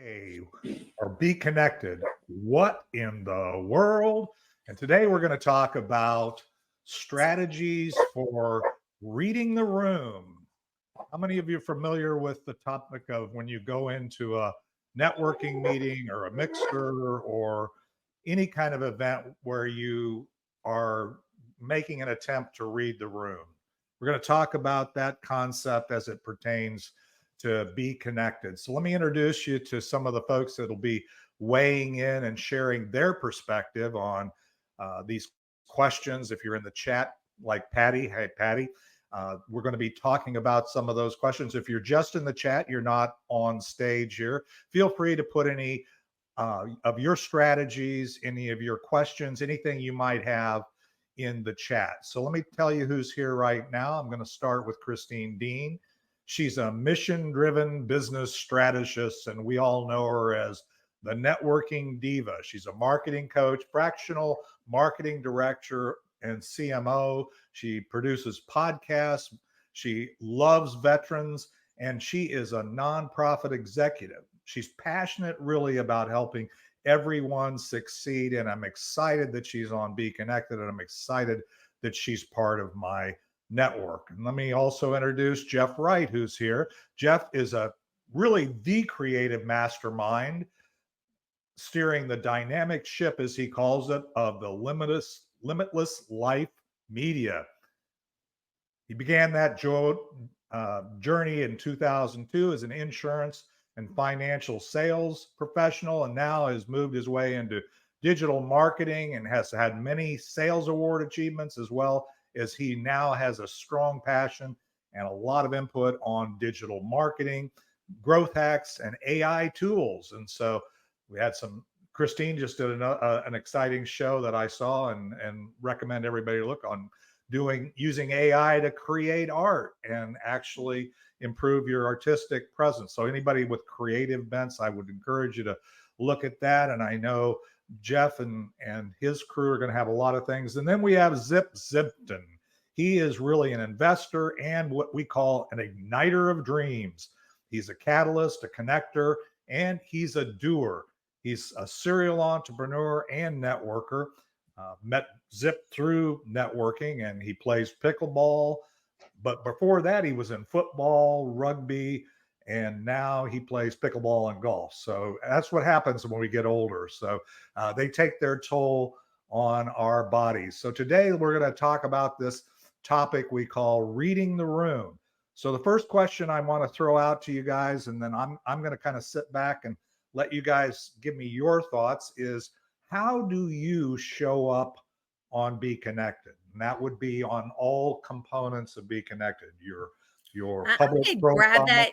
Hey, or Be Connected. What in the world? And today we're going to talk about strategies for reading the room. How many of you are familiar with the topic of when you go into a networking meeting or a mixer or any kind of event where you are making an attempt to read the room? We're going to talk about that concept as it pertains to Be Connected. So let me introduce you to some of the folks that will be weighing in and sharing their perspective on these questions. If you're in the chat, like Patty, hey, Patty, we're going to be talking about some of those questions. If you're just in the chat, you're not on stage here, feel free to put any of your strategies, any of your questions, anything you might have in the chat. So let me tell you who's here right now. I'm going to start with Christine Deane. She's a mission-driven business strategist, and we all know her as the networking diva. She's a marketing coach, fractional marketing director, and CMO. She produces podcasts. She loves veterans, and she is a nonprofit executive. She's passionate really about helping everyone succeed, and I'm excited that she's on Be Connected, and I'm excited that she's part of my network. And let me also introduce Jeff Wright, who's here. Jeff is really the creative mastermind steering the dynamic ship, as he calls it, of the limitless life media. He began that journey in 2002 as an insurance and financial sales professional, and now has moved his way into digital marketing and has had many sales award achievements, as well as he now has a strong passion and a lot of input on digital marketing, growth hacks, and AI tools. And so we had Christine just did an exciting show that I saw and recommend everybody to look on, using AI to create art and actually improve your artistic presence. So anybody with creative bents, I would encourage you to look at that. And I know Jeff and his crew are going to have a lot of things. And then we have Zibton. He is really an investor and what we call an igniter of dreams. He's a catalyst, a connector, and he's a doer. He's a serial entrepreneur and networker. Met Zip through networking, and he plays pickleball. But before that, he was in football, rugby, and now he plays pickleball and golf. So that's what happens when we get older. So they take their toll on our bodies. So today we're going to talk about this topic we call reading the room. So the first question I want to throw out to you guys, and then I'm going to kind of sit back and let you guys give me your thoughts, is how do you show up on Be Connected? And that would be on all components of Be Connected. Your public profile.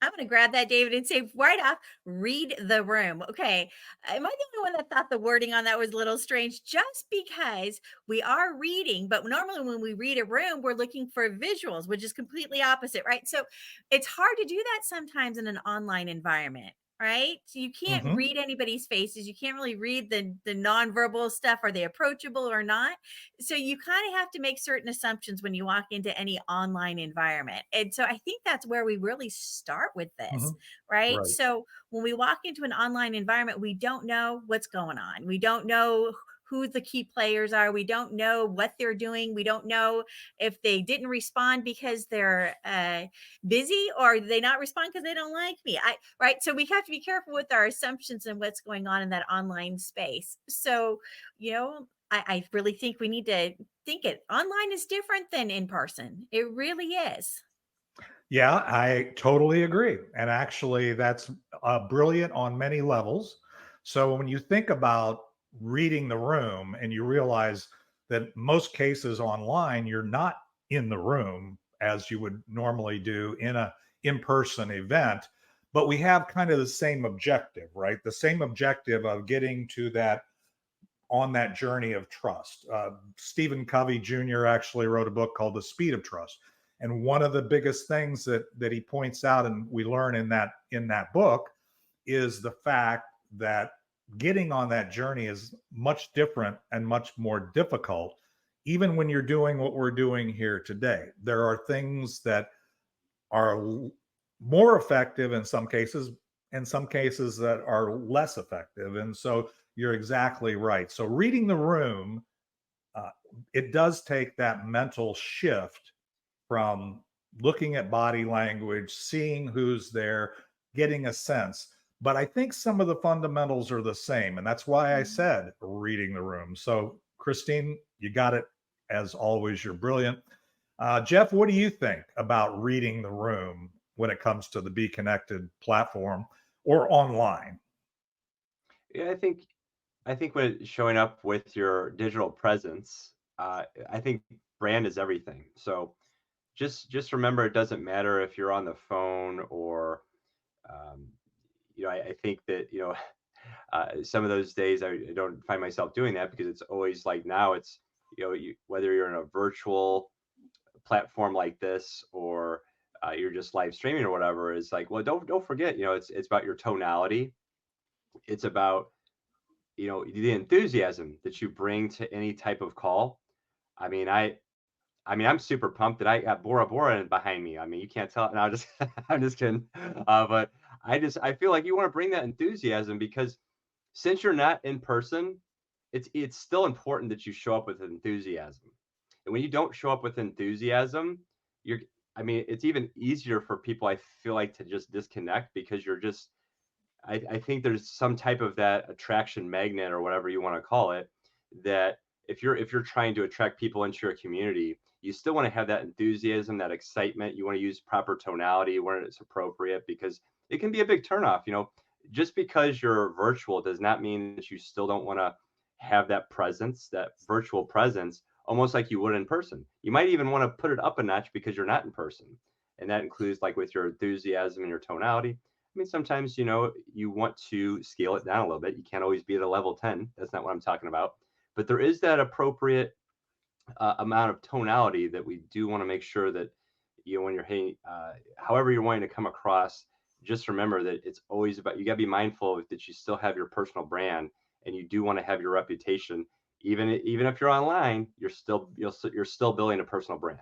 I'm going to grab that, David, and say right off, read the room. Okay. Am I the only one that thought the wording on that was a little strange? Just because we are reading, but normally when we read a room, we're looking for visuals, which is completely opposite, right? So it's hard to do that sometimes in an online environment. Right. So you can't read anybody's faces. You can't really read the nonverbal stuff. Are they approachable or not? So you kind of have to make certain assumptions when you walk into any online environment. And so I think that's where we really start with this, right? So when we walk into an online environment, we don't know what's going on. We don't know who the key players are. We don't know what they're doing. We don't know if they didn't respond because they're busy, or they not respond because they don't like me. Right. So we have to be careful with our assumptions and what's going on in that online space. So, I really think we need to think it online is different than in person. It really is. Yeah, I totally agree. And actually, that's brilliant on many levels. So when you think about reading the room and you realize that most cases online, you're not in the room as you would normally do in a in-person event, but we have kind of the same objective, right? The same objective of getting to that on that journey of trust. Stephen Covey Jr. actually wrote a book called The Speed of Trust. And one of the biggest things that he points out, and we learn in that book, is the fact that getting on that journey is much different and much more difficult, even when you're doing what we're doing here today. There are things that are more effective in some cases in some cases that are less effective. And so you're exactly right. So reading the room, uh, it does take that mental shift from looking at body language, seeing who's there, getting a sense. But I think some of the fundamentals are the same. And that's why I Mhm. said reading the room. So, Christine, you got it. As always, you're brilliant. Jeff, what do you think about reading the room when it comes to the BeeKonnected platform or online? Yeah, I think when showing up with your digital presence, I think brand is everything. So just remember, it doesn't matter if you're on the phone or, um, I think that some of those days I don't find myself doing that because it's always like now it's whether you're in a virtual platform like this or you're just live streaming or whatever, is like, well, don't forget, it's about your tonality. It's about the enthusiasm that you bring to any type of call. I mean, I'm super pumped that I got Bora Bora behind me. I mean, you can't tell. No, just I'm just kidding. But I feel like you want to bring that enthusiasm because since you're not in person, it's still important that you show up with enthusiasm. And when you don't show up with enthusiasm, you're I mean, it's even easier for people, I feel like, to just disconnect because you're just I think there's some type of that attraction magnet or whatever you want to call it, that if you're trying to attract people into your community, you still want to have that enthusiasm, that excitement. You want to use proper tonality where it's appropriate because it can be a big turnoff. Just because you're virtual does not mean that you still don't want to have that presence, that virtual presence, almost like you would in person. You might even want to put it up a notch because you're not in person. And that includes like with your enthusiasm and your tonality. I mean, sometimes, you want to scale it down a little bit. You can't always be at a level 10. That's not what I'm talking about. But there is that appropriate amount of tonality that we do want to make sure that, when you're, however you're wanting to come across, just remember that it's always about, you got to be mindful that you still have your personal brand and you do want to have your reputation. Even if you're online, you're still building a personal brand.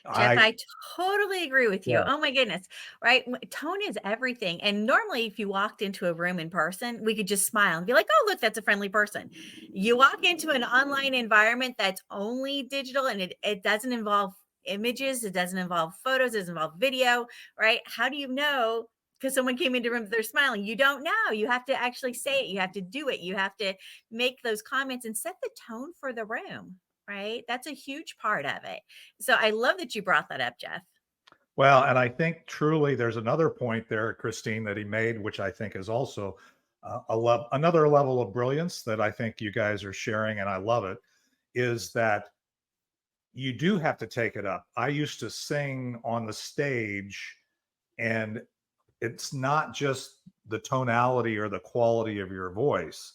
Jeff, I I totally agree with you. Yeah, Oh my goodness. Right? Tone is everything. And normally, if you walked into a room in person, we could just smile and be like, oh, look, that's a friendly person. You walk into an online environment that's only digital and it doesn't involve images, it doesn't involve photos, it doesn't involve video, right? How do you know? Because someone came into the room, they're smiling. You don't know. You have to actually say it. You have to do it. You have to make those comments and set the tone for the room, right? That's a huge part of it. So I love that you brought that up, Jeff. well, and I think truly there's another point there, Christine, that he made, which I think is also another level of brilliance that I think you guys are sharing, and I love it, is that you do have to take it up. I used to sing on the stage, and it's not just the tonality or the quality of your voice.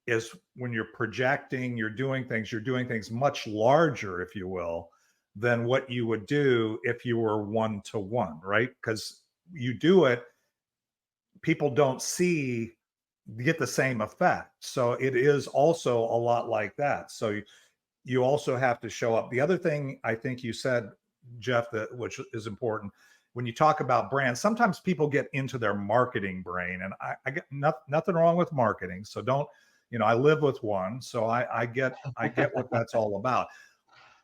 Is when you're projecting, you're doing things much larger, if you will, than what you would do if you were one to one, right? Because you do it, people don't see get the same effect. So it is also a lot like that. So you also have to show up. The other thing I think you said, Jeff, that which is important when you talk about brands, sometimes people get into their marketing brain, and I get nothing wrong with marketing. So don't, I live with one, so I get what that's all about.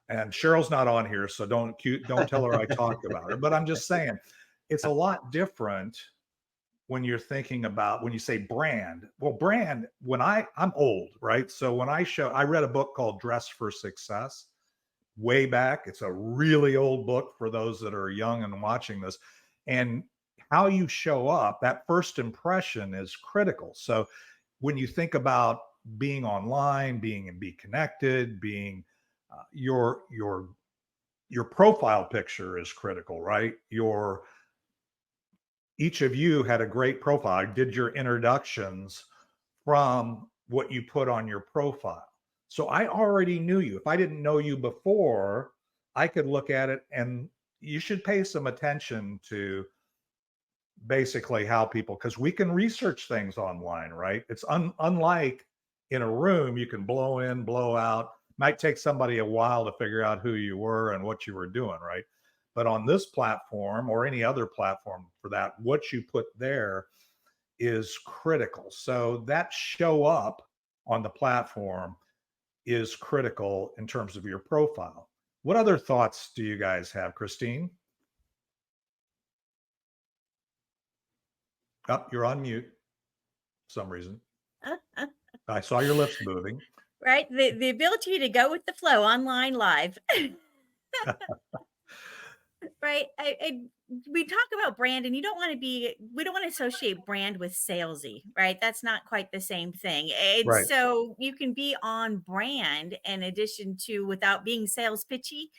And Cheryl's not on here, so don't tell her I talked about her. But I'm just saying, it's a lot different when you're thinking about when you say brand. Well, brand, I'm old, right? So when I read a book called Dress for Success way back. It's a really old book for those that are young and watching this. And how you show up, that first impression is critical. So when you think about being online, being in BeeKonnected, being your profile picture is critical, right? Your Each of you had a great profile. I did your introductions from what you put on your profile. So I already knew you. If I didn't know you before, I could look at it, and you should pay some attention to basically how people, because we can research things online, right? It's unlike in a room, you can blow in, blow out. Might take somebody a while to figure out who you were and what you were doing, right? But on this platform or any other platform for that, what you put there is critical. So that show up on the platform is critical in terms of your profile. What other thoughts do you guys have, Christine? Oh, you're on mute for some reason. I saw your lips moving. Right? The ability to go with the flow online live. Right? We talk about brand, and we don't want to associate brand with salesy, right? That's not quite the same thing. And Right. so you can be on brand in addition to without being sales pitchy,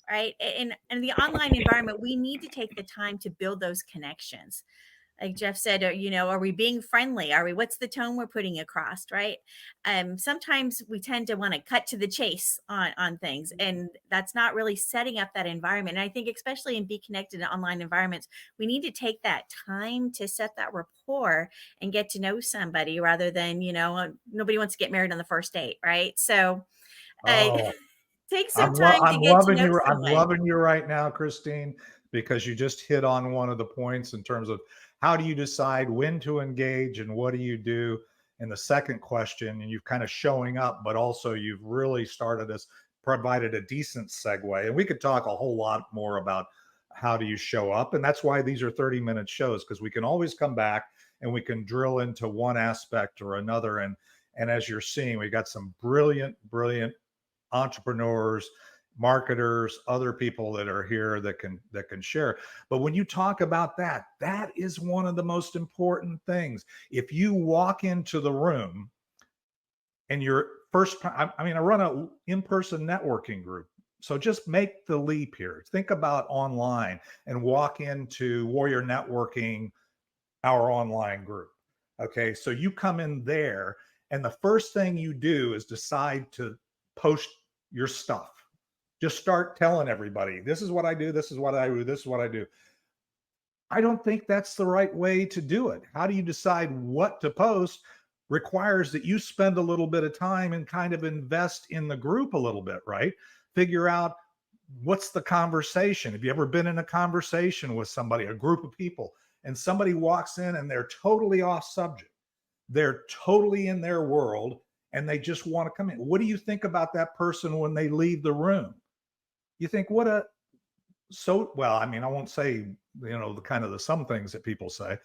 right? In the online environment, we need to take the time to build those connections. Like Jeff said, are we being friendly? What's the tone we're putting across, right? Sometimes we tend to want to cut to the chase on things, and that's not really setting up that environment. And I think especially in BeeKonnected and online environments, we need to take that time to set that rapport and get to know somebody rather than, nobody wants to get married on the first date, right? So Oh, take some time to I'm get to loving know you. I'm someone. loving you right now, Christine, because you just hit on one of the points in terms of how do you decide when to engage and what do you do in the second question. And you've kind of showing up, but also you've really started us, provided a decent segue. And we could talk a whole lot more about how do you show up. And that's why these are 30-minute shows, because we can always come back and we can drill into one aspect or another. And as you're seeing, we got some brilliant entrepreneurs, marketers, other people that are here that can share. But when you talk about that, that is one of the most important things. If you walk into the room and you're I run an in-person networking group. So just make the leap here. Think about online and walk into Warrior Networking, our online group. Okay, so you come in there, and the first thing you do is decide to post your stuff. Just start telling everybody, this is what I do, this is what I do, this is what I do. I don't think that's the right way to do it. How do you decide what to post requires that you spend a little bit of time and kind of invest in the group a little bit, right? Figure out what's the conversation. Have you ever been in a conversation with somebody, a group of people, and somebody walks in and they're totally off subject? They're totally in their world and they just want to come in. What do you think about that person when they leave the room? You think, well, I mean, I won't say, the kind of some things that people say,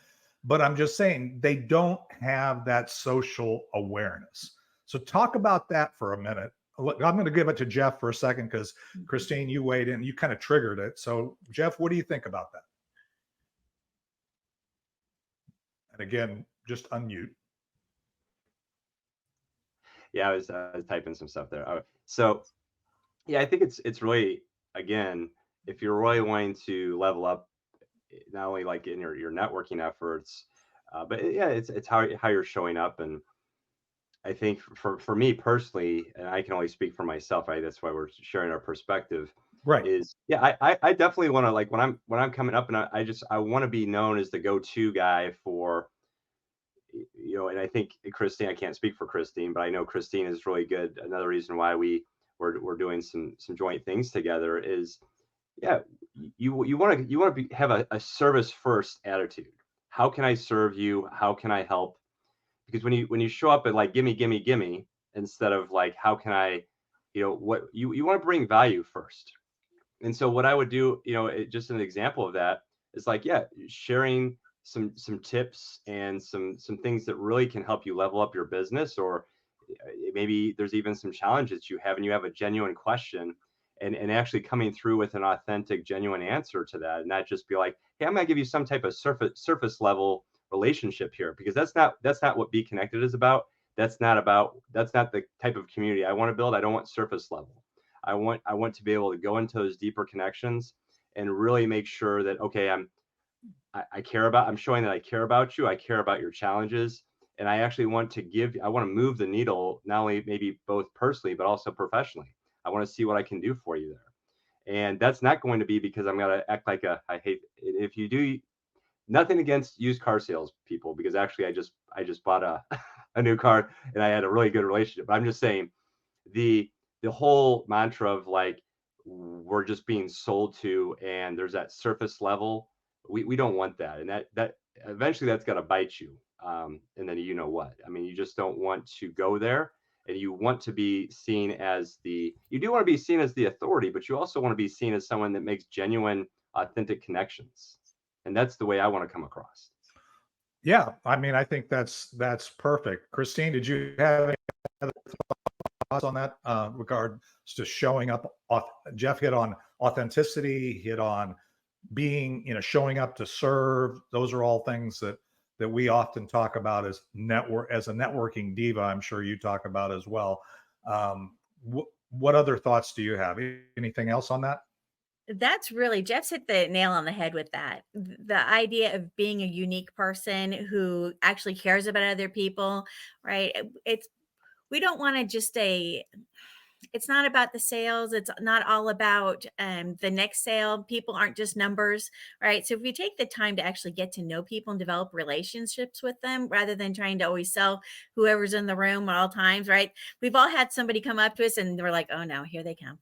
but I'm just saying they don't have that social awareness. So talk about that for a minute. I'm going to give it to Jeff for a second because Christine, you weighed in, you kind of triggered it. So Jeff, what do you think about that? And again, just unmute. Yeah, I was typing some stuff there. So yeah, I think it's really, again, if you're really wanting to level up, not only like in your networking efforts, but yeah, it's how you're showing up. And I think for me personally, and I can only speak for myself, right? That's why we're sharing our perspective. Right. Is yeah, I definitely want to, like, when I'm coming up, and I want to be known as the go-to guy for, and I think Christine, I can't speak for Christine, but I know Christine is really good. Another reason why we're doing some joint things together is, yeah, you want to have a service first attitude. How can I serve you? How can I help? Because when you show up at like gimme instead of like how can I, what you want to bring value first. And so what I would do, just an example of that is like, yeah, sharing some tips and some things that really can help you level up your business, or maybe there's even some challenges you have and you have a genuine question, and actually coming through with an authentic, genuine answer to that, and not just be like, hey, I'm gonna give you some type of surface level relationship here, because that's not what BeeKonnected is about. That's not the type of community I want to build. I don't want surface level. I want to be able to go into those deeper connections and really make sure that, okay, I'm showing that I care about you. I care about your challenges. And I actually want to move the needle, not only maybe both personally, but also professionally. I want to see what I can do for you there. And that's not going to be because I'm going to act like I hate, if you do, nothing against used car sales people, because actually I just bought a new car and I had a really good relationship. But I'm just saying the whole mantra of like, we're just being sold to, and there's that surface level. We don't want that, and that eventually that's got to bite you. And then you know what? I mean, you just don't want to go there, and you want to be seen as you do want to be seen as the authority, but you also want to be seen as someone that makes genuine, authentic connections, and that's the way I want to come across. Yeah, I mean, I think that's perfect. Christine, did you have any other thoughts on that regards to showing up? Jeff hit on authenticity, hit on being, showing up to serve. Those are all things that we often talk about as a networking diva. I'm sure you talk about as well. What other thoughts do you have? Anything else on that? That's really Jeff's hit the nail on the head with that. The idea of being a unique person who actually cares about other people, right? It's we don't want to just it's not about the sales. It's not all about the next sale. People aren't just numbers, right? So if we take the time to actually get to know people and develop relationships with them, rather than trying to always sell whoever's in the room at all times, right? We've all had somebody come up to us and we're like, oh no, here they come.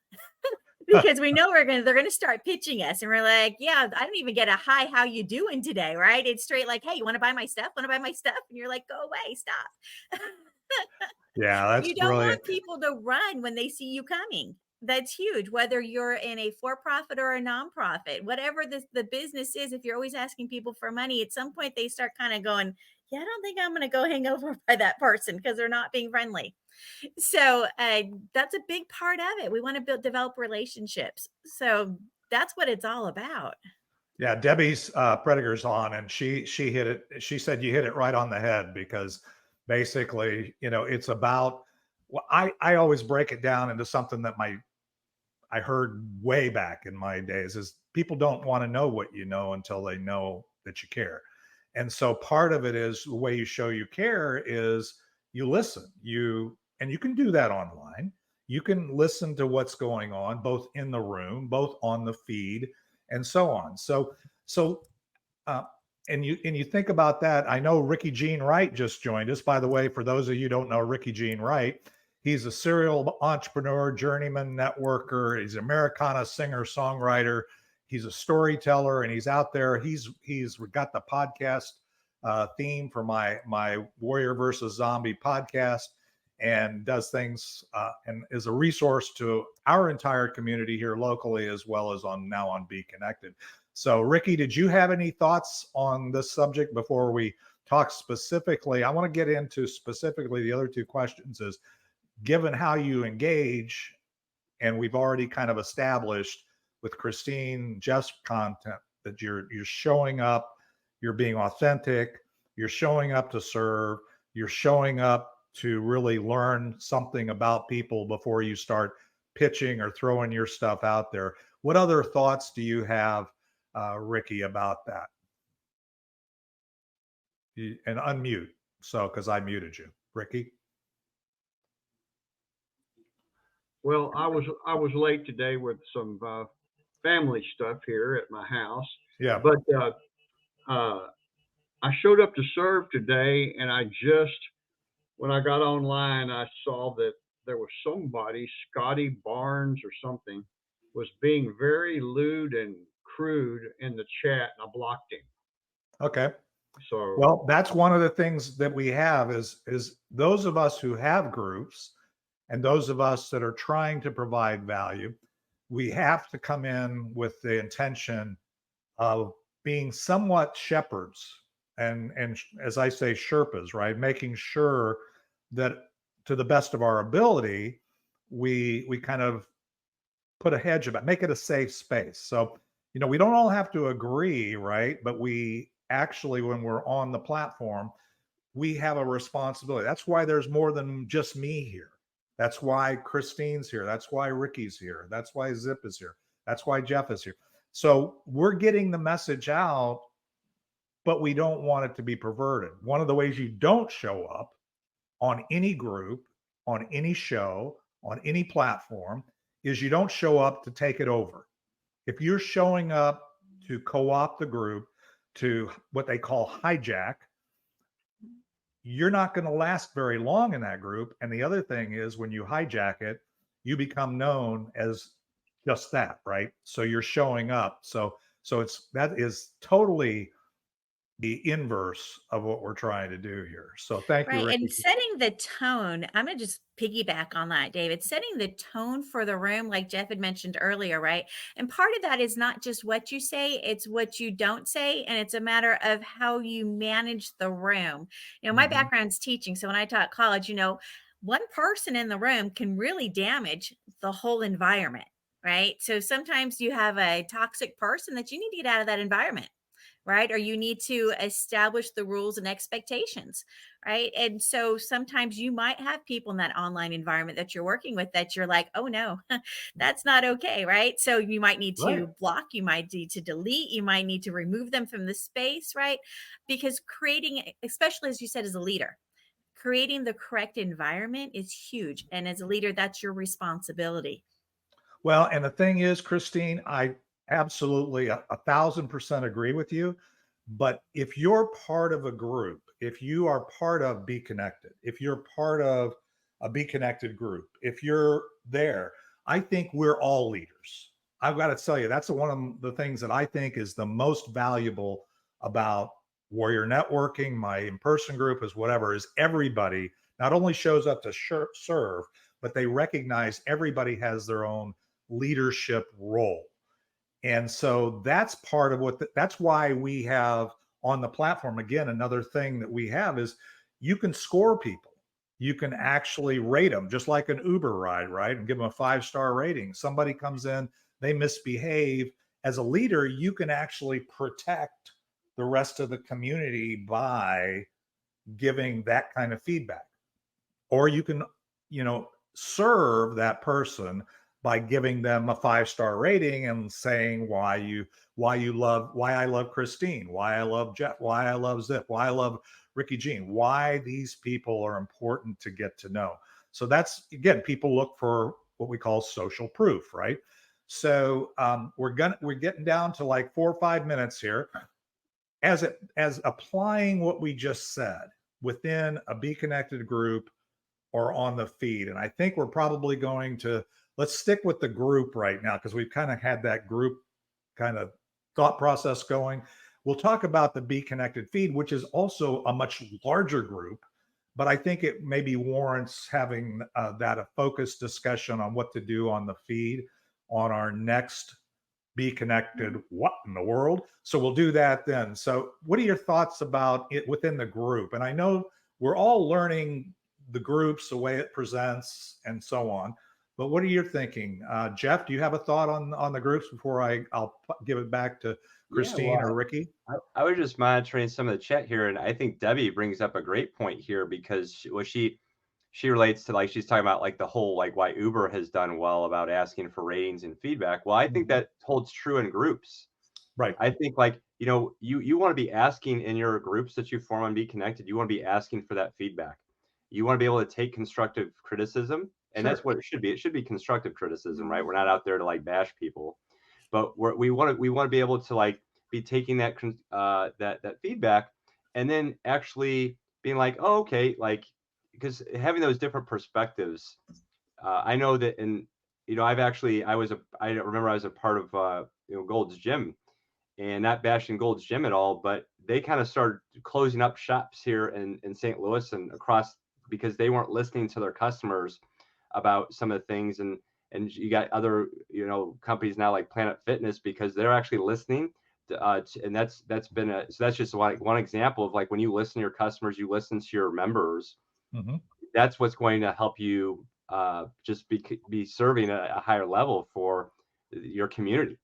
Because we know they're gonna start pitching us, and we're like, yeah, I don't even get a hi, how you doing today, right? It's straight like, hey, you want to buy my stuff? Want to buy my stuff? And you're like, go away, stop. Yeah, that's You don't brilliant. want people to run when they see you coming. That's huge. Whether you're in a for-profit or a nonprofit, whatever the business is, if you're always asking people for money, at some point they start kind of going, yeah, I don't think I'm going to go hang over by that person because they're not being friendly. So that's a big part of it. We want to develop relationships. So that's what it's all about. Yeah, Debbie's Prediger's on, and she hit it. She said you hit it right on the head, because basically, it's about. Well, I always break it down into something that I heard way back in my days is people don't want to know what you know until they know that you care. And so part of it is the way you show you care is you listen. And you can do that online. You can listen to what's going on both in the room, both on the feed, and so on. So uh, and you think about that. I know Rickey Gene Wright just joined us. By the way, for those of you who don't know Rickey Gene Wright, he's a serial entrepreneur, journeyman networker. He's an Americana singer, songwriter. He's a storyteller, and he's out there. He's got the podcast theme for my Warrior versus Zombie podcast, and does things and is a resource to our entire community here locally, as well as on BeeKonnected. So, Rickey, did you have any thoughts on this subject before we talk specifically? I want to get into specifically the other two questions is, given how you engage, and we've already kind of established with Christine, Jeff's content, that you're showing up, you're being authentic, you're showing up to serve, you're showing up to really learn something about people before you start pitching or throwing your stuff out there. What other thoughts do you have, Rickey, about that? And unmute, because I muted you, Rickey. Well, I was late today with some family stuff here at my house. Yeah. But I showed up to serve today, and when I got online, I saw that there was somebody, Scotty Barnes or something, was being very lewd and crude in the chat, and I blocked him. Okay. So, well, that's one of the things that we have is those of us who have groups, and those of us that are trying to provide value, we have to come in with the intention of being somewhat shepherds and as I say, Sherpas, right? Making sure that to the best of our ability, we kind of put a hedge about, make it a safe space. So, we don't all have to agree, right? But we actually, when we're on the platform, we have a responsibility. That's why there's more than just me here. That's why Christine's here. That's why Rickey's here. That's why Zip is here. That's why Jeff is here. So we're getting the message out, but we don't want it to be perverted. One of the ways you don't show up on any group, on any show, on any platform is you don't show up to take it over. If you're showing up to co-opt the group, to what they call hijack, you're not going to last very long in that group. And the other thing is, when you hijack it, you become known as just that, right? So you're showing up. So that is totally the inverse of what we're trying to do here. So thank you, Right. Ricky. And setting the tone, I'm going to just piggyback on that, David. Setting the tone for the room, like Jeff had mentioned earlier, right? And part of that is not just what you say, it's what you don't say. And it's a matter of how you manage the room. My Mhm. background's teaching. So when I taught college, one person in the room can really damage the whole environment, right? So sometimes you have a toxic person that you need to get out of that environment, right? Or you need to establish the rules and expectations, right? And so sometimes you might have people in that online environment that you're working with that you're like, oh no, that's not okay, right? So you might need Right. to block, you might need to delete, you might need to remove them from the space, right? Because creating, especially as you said, as a leader, creating the correct environment is huge. And as a leader, that's your responsibility. Well, and the thing is, Christine, I absolutely 1,000% agree with you. But if you're part of a group, if you are part of BeeKonnected, if you're part of a BeeKonnected group, if you're there, I think we're all leaders. I've got to tell you, that's one of the things that I think is the most valuable about Warrior Networking, my in-person group, is whatever, is everybody not only shows up to serve, but they recognize everybody has their own leadership role. And so that's part of that's why we have on the platform, again, another thing that we have is you can score people. You can actually rate them just like an Uber ride, right? And give them a 5-star rating. Somebody comes in, they misbehave. As a leader, you can actually protect the rest of the community by giving that kind of feedback. Or you can, serve that person by giving them a 5-star rating and saying why I love Christine, why I love Jeff, why I love Zip, why I love Rickey Gene, why these people are important to get to know. So that's, again, people look for what we call social proof, right? So we're getting down to like 4 or 5 minutes here. As applying what we just said within a BeeKonnected group or on the feed. And I think we're probably going to, let's stick with the group right now because we've kind of had that group kind of thought process going. We'll talk about the BeeKonnected feed, which is also a much larger group, but I think it maybe warrants having that a focused discussion on what to do on the feed on our next BeeKonnected what in the world. So we'll do that then. So what are your thoughts about it within the group? And I know we're all learning the groups, the way it presents, and so on. But what are you thinking, Jeff? Do you have a thought on the groups before I'll give it back to Yeah, Christine well, or Ricky? I was just monitoring some of the chat here, and I think Debbie brings up a great point here because she relates to, like, she's talking about like the whole, like, why Uber has done well about asking for ratings and feedback. Well, I think that holds true in groups. Right. I think, like, you want to be asking in your groups that you form on BeeKonnected, you want to be asking for that feedback. You want to be able to take constructive criticism, and that's Sure. what it should be. It should be constructive criticism, right? We're not out there to like bash people, but we want to be able to like be taking that that feedback and then actually being like, oh, okay, like, because having those different perspectives, I know that I remember I was a part of Gold's Gym, and not bashing Gold's Gym at all, but they kind of started closing up shops here in St. Louis and across because they weren't listening to their customers about some of the things. And you got other companies now like Planet Fitness because they're actually listening and that's been so that's just one example of, like, when you listen to your customers, you listen to your members. Mm-hmm. That's what's going to help you just be serving a higher level for your community.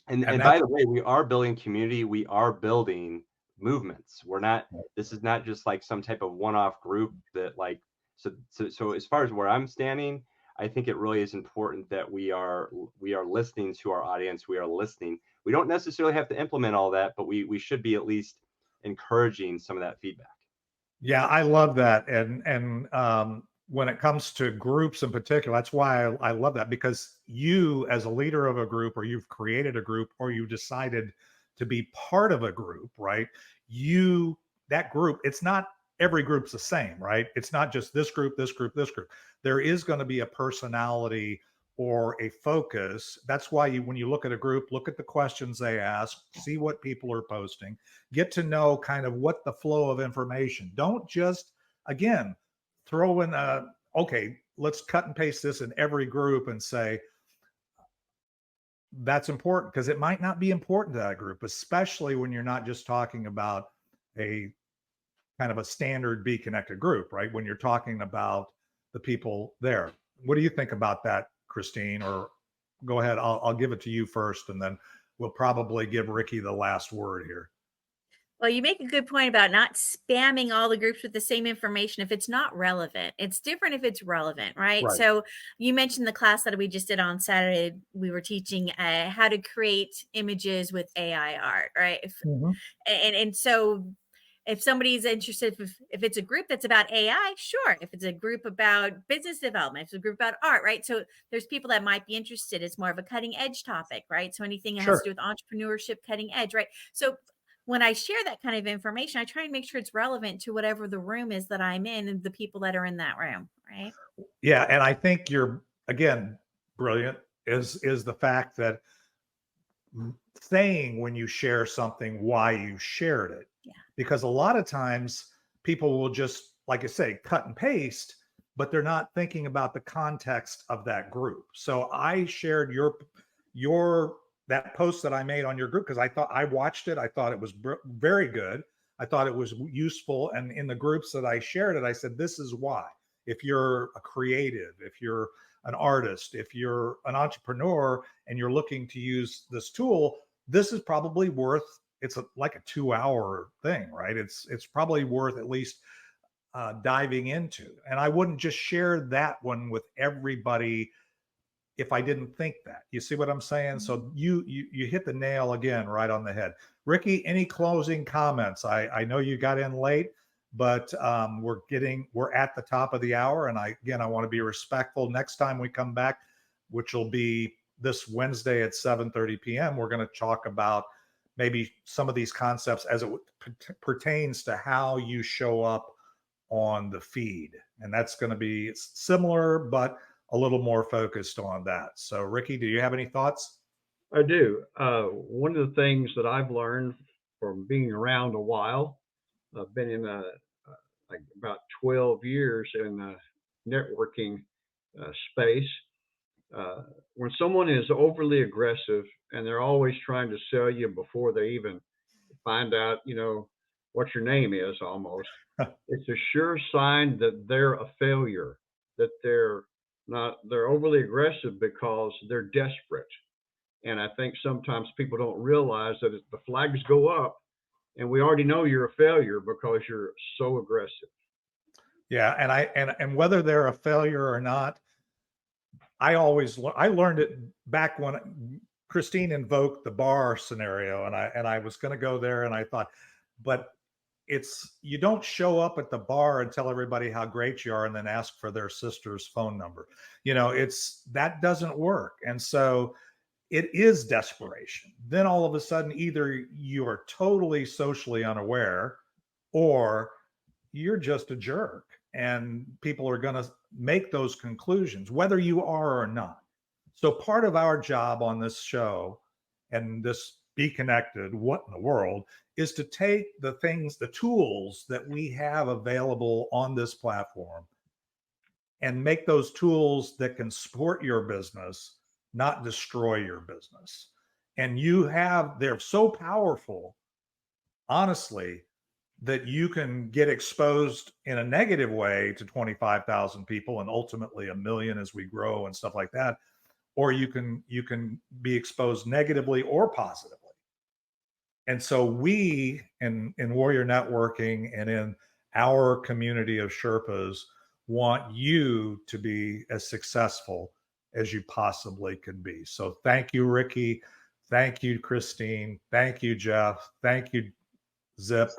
And And by that's the way, we are building community. We are building movements. We're not. This is not just like some type of one-off group that, like. So as far as where I'm standing, I think it really is important that we are listening to our audience. We are listening. We don't necessarily have to implement all that, but we should be at least encouraging some of that feedback. Yeah, I love that. And when it comes to groups in particular, that's why I love that, because you, as a leader of a group, or you've created a group, or you decided to be part of a group, right? That group, it's not every group's the same, right? It's not just this group, this group, this group. There is going to be a personality or a focus. That's why when you look at a group, look at the questions they ask, see what people are posting, get to know kind of what the flow of information. Don't just, again, throw in okay, let's cut and paste this in every group and say, that's important, because it might not be important to that group, especially when you're not just talking about a kind of a standard BeeKonnected group, right? When you're talking about the people there. What do you think about that, Christine? Or go ahead, I'll give it to you first, and then we'll probably give Rickey the last word here. Well, you make a good point about not spamming all the groups with the same information if it's not relevant. It's different if it's relevant, right? Right. So you mentioned the class that we just did on Saturday. We were teaching how to create images with AI art, right? And so if somebody's interested, if it's a group that's about AI, sure. If it's a group about business development, if it's a group about art, right? So there's people that might be interested. It's more of a cutting edge topic, right? So anything that has to do with entrepreneurship, cutting edge, right? So when I share that kind of information, I try and make sure it's relevant to whatever the room is that I'm in and the people that are in that room, right? Yeah, and I think you're, again, brilliant is the fact that saying when you share something why you shared it. Yeah. Because a lot of times people will just, like I say, cut and paste, but they're not thinking about the context of that group. So I shared your that post that I made on your group because I watched it. I thought it was very good. I thought it was useful. And in the groups that I shared it, I said, this is why. If you're a creative, if you're an artist, if you're an entrepreneur and you're looking to use this tool, this is probably worth, it's like a 2-hour thing, right? It's probably worth at least diving into. And I wouldn't just share that one with everybody if I didn't think that. You see what I'm saying? So you hit the nail again right on the head. Rickey, any closing comments? I know you got in late, but we're at the top of the hour, and I want to be respectful. Next time we come back, which will be this Wednesday at 7:30 p.m., we're going to talk about maybe some of these concepts as it pertains to how you show up on the feed, and that's going to be similar, but a little more focused on that. So, Rickey, do you have any thoughts? I do. One of the things that I've learned from being around a while, I've been in like about 12 years in a networking space. When someone is overly aggressive and they're always trying to sell you before they even find out, what your name is almost, it's a sure sign that they're a failure, that they're overly aggressive because they're desperate. And I think sometimes people don't realize that the flags go up and we already know you're a failure because you're so aggressive. Yeah, and whether they're a failure or not, I learned it back when Christine invoked the bar scenario, and I was going to go there, and I thought, but you don't show up at the bar and tell everybody how great you are and then ask for their sister's phone number. That doesn't work. And so it is desperation. Then all of a sudden, either you are totally socially unaware or you're just a jerk, and people are going to make those conclusions, whether you are or not. So part of our job on this show and this BeeKonnected, what in the world, is to take the tools that we have available on this platform and make those tools that can support your business, not destroy your business. And they're so powerful, honestly, that you can get exposed in a negative way to 25,000 people and ultimately 1 million as we grow and stuff like that. Or you can be exposed negatively or positively. And so we in Warrior Networking and in our community of Sherpas want you to be as successful as you possibly can be. So thank you, Rickey. Thank you, Christine. Thank you, Jeff. Thank you, Zip.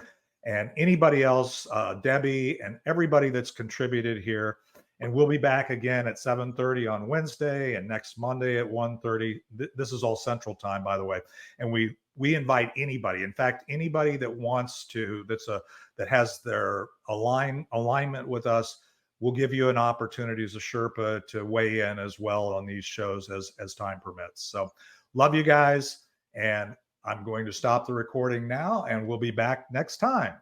And anybody else, Debbie, and everybody that's contributed here. And we'll be back again at 7:30 on Wednesday and next Monday at 1:30. This is all Central Time, by the way. And we invite anybody. In fact, anybody that wants to, that has their alignment with us, we'll give you an opportunity as a Sherpa to weigh in as well on these shows as time permits. So love you guys. And I'm going to stop the recording now, and we'll be back next time.